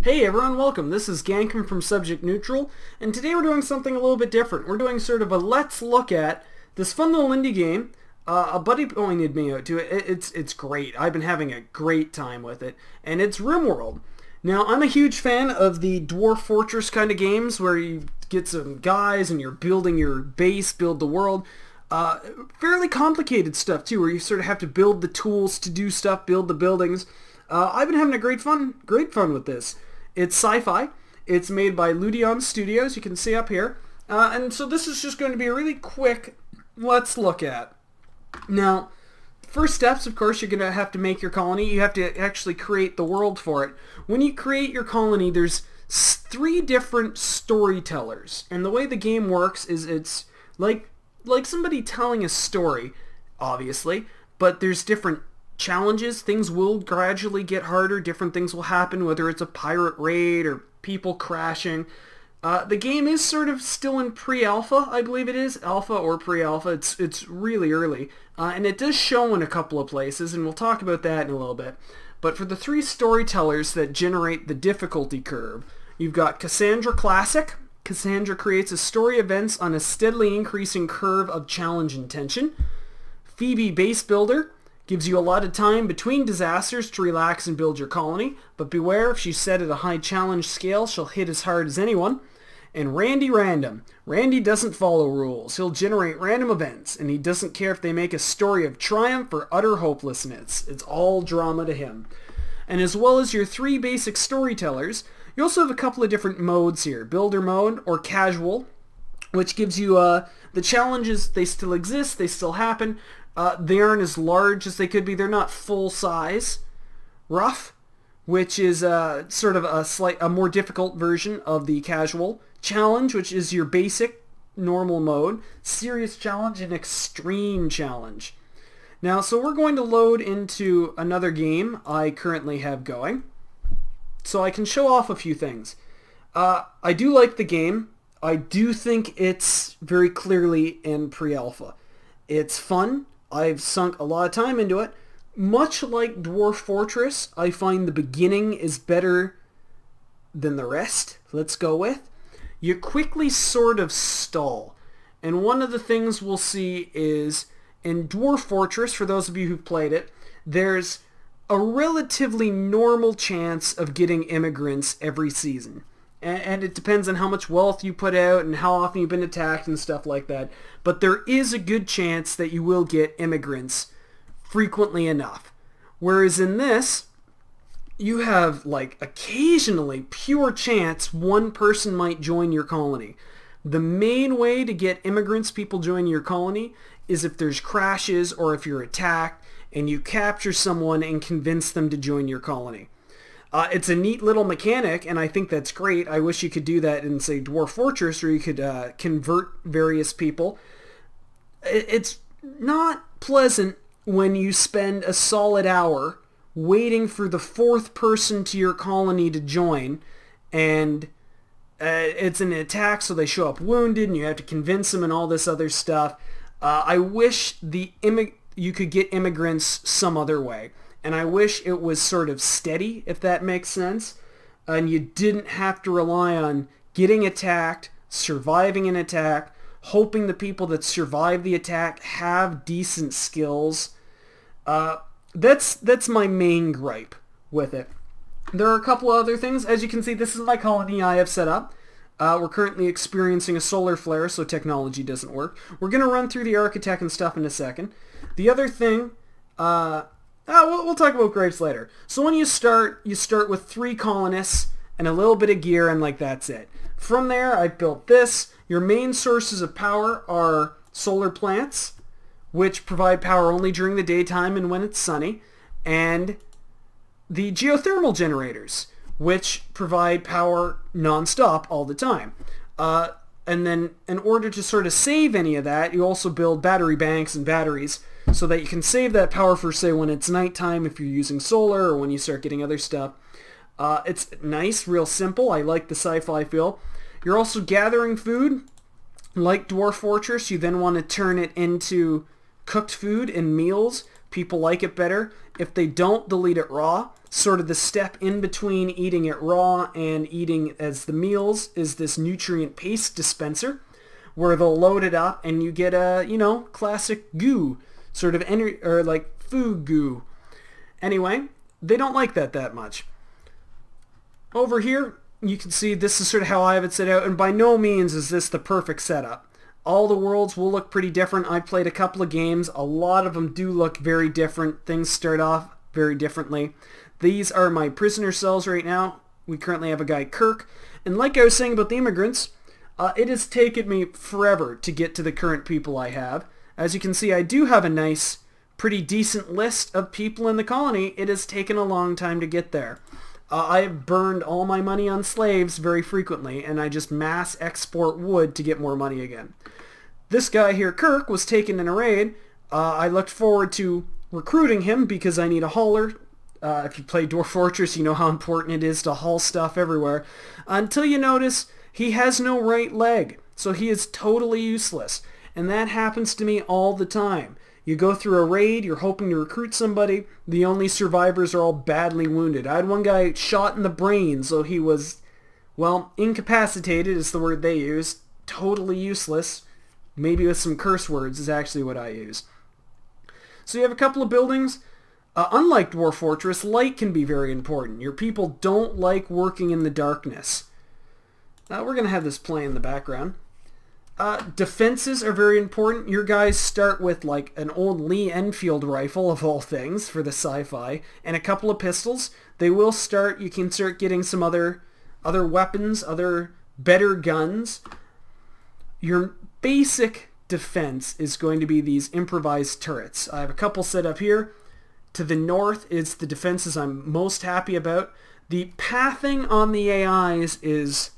Hey everyone, welcome. This is Gankom from Subject Neutral, and today we're doing something a little bit different. We're doing sort of a let's look at this fun little indie game. A buddy pointed me out to it. It's great. I've been having a great time with it, and it's Rimworld. Now, I'm a huge fan of the dwarf fortress kind of games where you get some guys and you're building your base, build the world. Fairly complicated stuff too, where you sort of have to build the tools to do stuff, build the buildings. I've been having a great fun with this. It's sci-fi. It's made by Ludion Studios, you can see up here. And so this is just going to be a really quick let's look at. Now, first steps, of course, you're going to have to make your colony. You have to actually create the world for it. When you create your colony, there's three different storytellers. And the way the game works is it's like somebody telling a story, obviously, but there's different challenges. Things will gradually get harder. Different things will happen, whether it's a pirate raid or people crashing. The game is sort of still in pre-alpha, I believe it is. Alpha or pre-alpha. It's really early. And it does show in a couple of places, and we'll talk about that in a little bit. But for the three storytellers that generate the difficulty curve, you've got Cassandra Classic. Cassandra creates a story events on a steadily increasing curve of challenge and tension. Phoebe Base Builder gives you a lot of time between disasters to relax and build your colony, but beware, if she's set at a high challenge scale, she'll hit as hard as anyone. And Randy Random. Randy doesn't follow rules. He'll generate random events, and he doesn't care if they make a story of triumph or utter hopelessness. It's all drama to him. And as well as your three basic storytellers, you also have a couple of different modes here. Builder mode or casual, which gives you the challenges. They still exist, they still happen. They aren't as large as they could be. They're not full size. Rough, which is sort of a more difficult version of the casual. Challenge, which is your basic normal mode. Serious challenge and extreme challenge. Now, so we're going to load into another game I currently have going, so I can show off a few things. I do like the game. I do think it's very clearly in pre-alpha. It's fun. I've sunk a lot of time into it. Much like Dwarf Fortress, I find the beginning is better than the rest, let's go with. You quickly sort of stall. And one of the things we'll see is in Dwarf Fortress, for those of you who've played it, there's a relatively normal chance of getting immigrants every season. And it depends on how much wealth you put out and how often you've been attacked and stuff like that. But there is a good chance that you will get immigrants frequently enough. Whereas in this, you have like occasionally pure chance one person might join your colony. The main way to get immigrants, people joining your colony, is if there's crashes or if you're attacked and you capture someone and convince them to join your colony. It's a neat little mechanic, and I think that's great. I wish you could do that in, say, Dwarf Fortress, where you could convert various people. It's not pleasant when you spend a solid hour waiting for the fourth person to your colony to join, and it's an attack, so they show up wounded, and you have to convince them and all this other stuff. I wish you could get immigrants some other way. And I wish it was sort of steady, if that makes sense. And you didn't have to rely on getting attacked, surviving an attack, hoping the people that survive the attack have decent skills. That's my main gripe with it. There are a couple of other things. As you can see, this is my colony I have set up. We're currently experiencing a solar flare, so technology doesn't work. We're going to run through the architect and stuff in a second. The other thing... we'll talk about grapes later. So when you start with 3 colonists and a little bit of gear, and like that's it. From there, I built this. Your main sources of power are solar plants, which provide power only during the daytime and when it's sunny, and the geothermal generators, which provide power non-stop all the time. And then in order to sort of save any of that, you also build battery banks and batteries so that you can save that power for, say, when it's nighttime if you're using solar or when you start getting other stuff. It's nice, real simple. I like the sci-fi feel. You're also gathering food. Like Dwarf Fortress, you then want to turn it into cooked food and meals. People like it better. If they don't, they'll eat it raw. sort of the step in between eating it raw and eating as the meals is this nutrient paste dispenser, where they'll load it up and you get a, you know, classic goo, sort of or like food goo. Anyway, they don't like that much. Over here, you can see this is sort of how I have it set out, and by no means is this the perfect setup. All the worlds will look pretty different. I played a couple of games. A lot of them do look very different. Things start off very differently. These are my prisoner cells right now. We currently have a guy, Kirk. And like I was saying about the immigrants, it has taken me forever to get to the current people I have. As you can see, I do have a nice, pretty decent list of people in the colony. It has taken a long time to get there. I have burned all my money on slaves very frequently, and I just mass export wood to get more money again. This guy here, Kirk, was taken in a raid. I looked forward to recruiting him because I need a hauler. If you play Dwarf Fortress, you know how important it is to haul stuff everywhere. Until you notice he has no right leg, so he is totally useless. And that happens to me all the time. You go through a raid, you're hoping to recruit somebody, the only survivors are all badly wounded. I had one guy shot in the brain, so he was, well, incapacitated is the word they use, totally useless. Maybe with some curse words is actually what I use. So you have a couple of buildings. Unlike Dwarf Fortress, light can be very important. Your people don't like working in the darkness. We're going to have this play in the background. Defenses are very important. Your guys start with like an old Lee Enfield rifle of all things for the sci-fi and a couple of pistols. They will start, you can start getting some other weapons, other better guns. Your basic defense is going to be these improvised turrets. I have a couple set up here. To the north is the defenses I'm most happy about. The pathing on the AIs is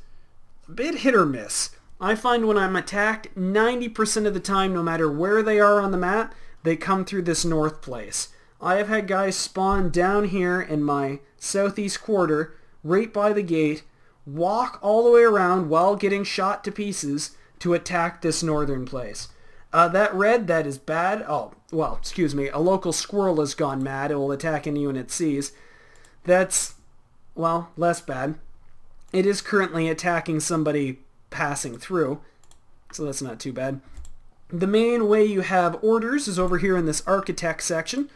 a bit hit or miss. I find when I'm attacked, 90% of the time, no matter where they are on the map, they come through this north place. I have had guys spawn down here in my southeast quarter, right by the gate, walk all the way around while getting shot to pieces to attack this northern place. That red, that is bad. Oh, well, excuse me, a local squirrel has gone mad. It will attack anyone it sees. That's, well, less bad. It is currently attacking somebody passing through, so that's not too bad. The main way you have orders is over here in this architect section.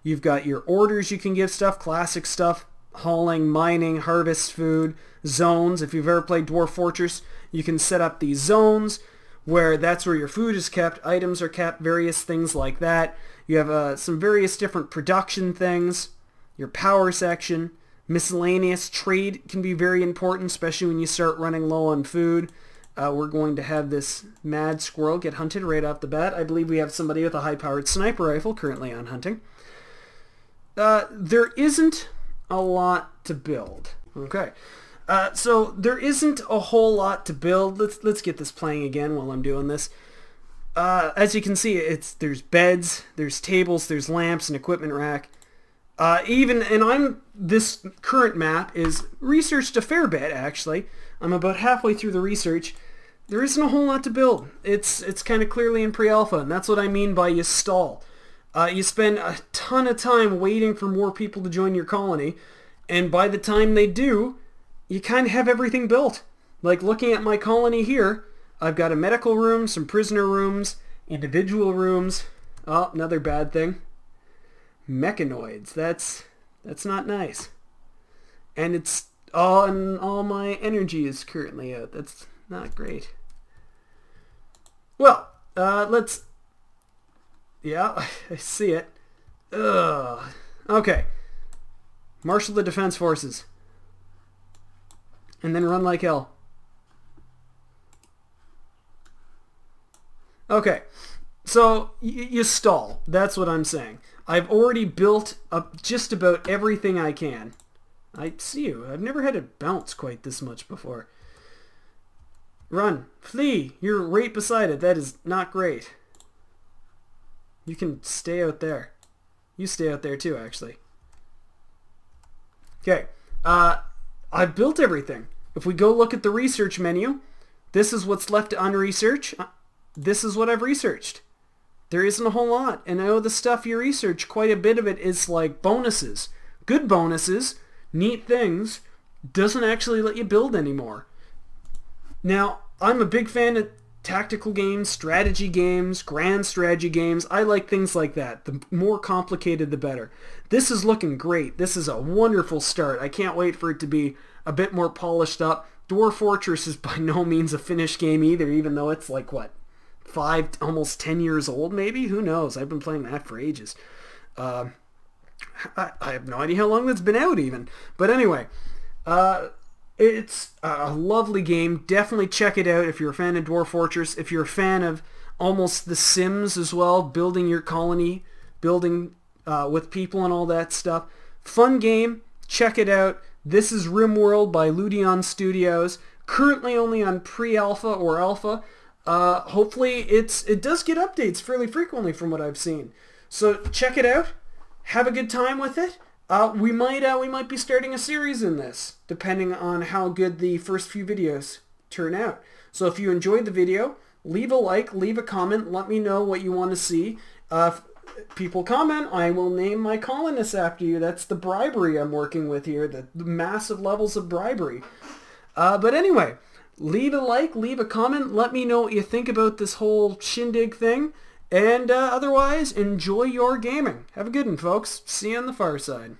You've got your orders you can give stuff, classic stuff, hauling, mining, harvest food, zones. If you've ever played Dwarf Fortress, you can set up these zones where that's where your food is kept, items are kept, various things like that. You have some various different production things, your power section, miscellaneous trade can be very important, especially when you start running low on food. We're going to have this mad squirrel get hunted right off the bat. I believe we have somebody with a high-powered sniper rifle currently on hunting. There isn't a lot to build. Okay. So there isn't a whole lot to build. Let's get this playing again while I'm doing this. As you can see, there's beds, there's tables, there's lamps, an equipment rack. This current map is researched a fair bit, actually. I'm about halfway through the research. There isn't a whole lot to build. It's kind of clearly in pre-alpha, and that's what I mean by you stall. You spend a ton of time waiting for more people to join your colony, and by the time they do, you kind of have everything built. Like looking at my colony here, I've got a medical room, some prisoner rooms, individual rooms. Oh, another bad thing. Mechanoids. That's not nice. And it's all my energy is currently out. That's not great. Well, let's... Yeah, I see it. Ugh. Okay. Marshal the defense forces. And then run like hell. Okay. So, you stall. That's what I'm saying. I've already built up just about everything I can. I see you. I've never had it bounce quite this much before. Run. Flee. You're right beside it. That is not great. You can stay out there. You stay out there too, actually. Okay. I've built everything. If we go look at the research menu, this is what's left to unresearch. This is what I've researched. There isn't a whole lot. And I know the stuff you research, quite a bit of it is like bonuses. good bonuses, neat things, doesn't actually let you build anymore. Now, I'm a big fan of tactical games, strategy games, grand strategy games. I like things like that. The more complicated, the better. This is looking great. This is a wonderful start. I can't wait for it to be a bit more polished up. Dwarf Fortress is by no means a finished game either, even though it's like, what, 5, almost 10 years old maybe? Who knows? I've been playing that for ages. I have no idea how long that's been out even. But anyway, it's a lovely game. Definitely check it out if you're a fan of Dwarf Fortress. If you're a fan of almost The Sims as well, building your colony, building with people and all that stuff. Fun game. Check it out. This is Rimworld by Ludion Studios. Currently only on pre-alpha or alpha. Hopefully it does get updates fairly frequently from what I've seen. So check it out. Have a good time with it. We might be starting a series in this, depending on how good the first few videos turn out. So if you enjoyed the video, leave a like, leave a comment, let me know what you want to see. If people comment, I will name my colonists after you. That's the bribery I'm working with here, the massive levels of bribery. But anyway, leave a like, leave a comment, let me know what you think about this whole shindig thing. And otherwise, enjoy your gaming. Have a good one, folks. See you on the far side.